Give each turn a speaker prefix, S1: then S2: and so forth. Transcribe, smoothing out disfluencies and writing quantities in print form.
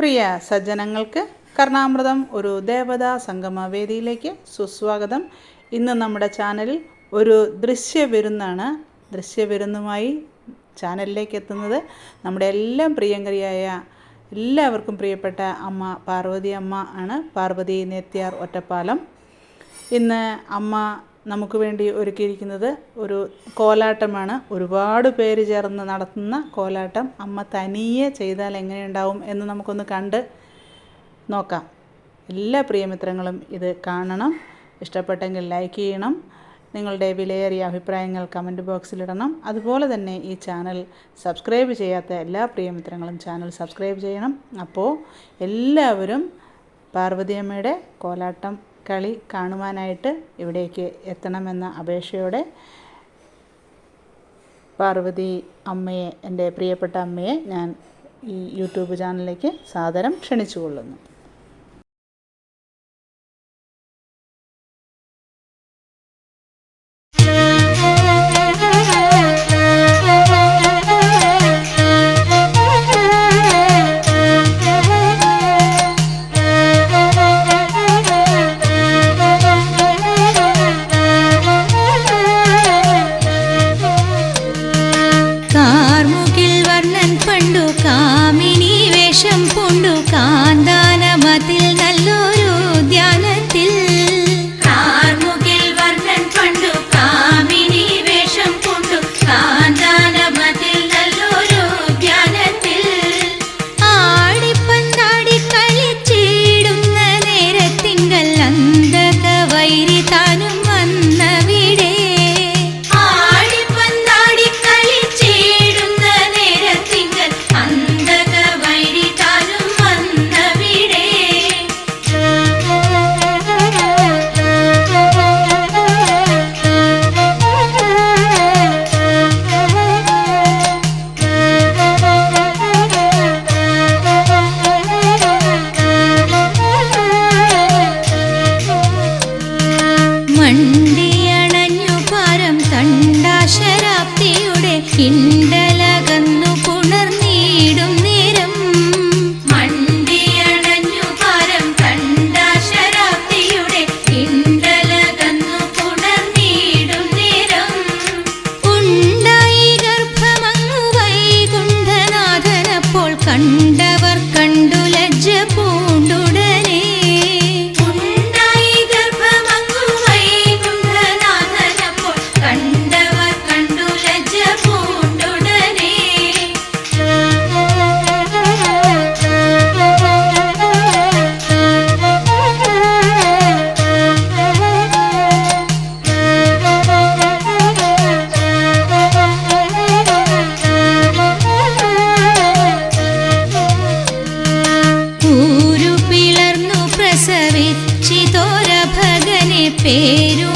S1: പ്രിയ സജ്ജനങ്ങൾക്ക് കർണാമൃതം ഒരു ദേവതാ സംഗമ വേദിയിലേക്ക് സുസ്വാഗതം. ഇന്ന് നമ്മുടെ ചാനലിൽ ഒരു ദൃശ്യവിരുന്നാണ്. ദൃശ്യവിരുന്നുമായി ചാനലിലേക്ക് എത്തുന്നത് നമ്മുടെ എല്ലാം പ്രിയങ്കരിയായ എല്ലാവർക്കും പ്രിയപ്പെട്ട അമ്മ പാർവതി അമ്മ ആണ്. പാർവതി നെത്തിയാർ ഒറ്റപ്പാലം. ഇന്ന് അമ്മ നമുക്ക് വേണ്ടി ഒരുക്കിയിരിക്കുന്നത് ഒരു കോലാട്ടമാണ്. ഒരുപാട് പേര് ചേർന്ന് നടത്തുന്ന കോലാട്ടം. അമ്മ തനിയെ ചെയ്താൽ എങ്ങനെയുണ്ടാവും എന്ന് നമുക്കൊന്ന് കണ്ട് നോക്കാം. എല്ലാ പ്രിയമിത്രങ്ങളും ഇത് കാണണം. ഇഷ്ടപ്പെട്ടെങ്കിൽ ലൈക്ക് ചെയ്യണം. നിങ്ങളുടെ വിലയേറിയ അഭിപ്രായങ്ങൾ കമൻറ്റ് ബോക്സിലിടണം. അതുപോലെ തന്നെ ഈ ചാനൽ സബ്സ്ക്രൈബ് ചെയ്യാത്ത എല്ലാ പ്രിയമിത്രങ്ങളും ചാനൽ സബ്സ്ക്രൈബ് ചെയ്യണം. അപ്പോൾ എല്ലാവരും പാർവതിയമ്മയുടെ കോലാട്ടം കളി കാണുവാനായിട്ട് ഇവിടേക്ക് എത്തണമെന്ന അപേക്ഷയോടെ പാർവതി അമ്മയെ, എൻ്റെ പ്രിയപ്പെട്ട അമ്മയെ ഞാൻ ഈ യൂട്യൂബ് ചാനലിലേക്ക് സാദരം ക്ഷണിച്ചുകൊള്ളുന്നു.
S2: കാന്താനമതിൽ നല്ലൊരു ധ്യാനത്തിൽ കാർമുകിൽ വർണ്ണൻ പണ്ടു കാമിനി വേഷം കൊണ്ടു കാന്താനമതിൽ നല്ലൊരു ധ്യാനത്തിൽ ആടിപ്പന്താടി കളിച്ചിടുന്ന നേരത്തിങ്കൽ അന്തക വൈരി താനും വന്നവിടെ. മണ്ടിയണഞ്ഞു പാരം തണ്ടാശരാപ്തിയുടെ കിണ്ടലകന്നു പുണർന്നീടും നേരം. മണ്ടിയണഞ്ഞു പാരം തണ്ടാശരാപ്തിയുടെ കിണ്ടലകന്നു പുണർന്നീടും നേരം. ഉണ്ടായി ഗർഭമങ്ങു വൈകുണ്ഠനാഥനപ്പോൾ കണ്ടവർ കണ്ടു ലജ്ജ പൂണ്ടുടനെ. പേരു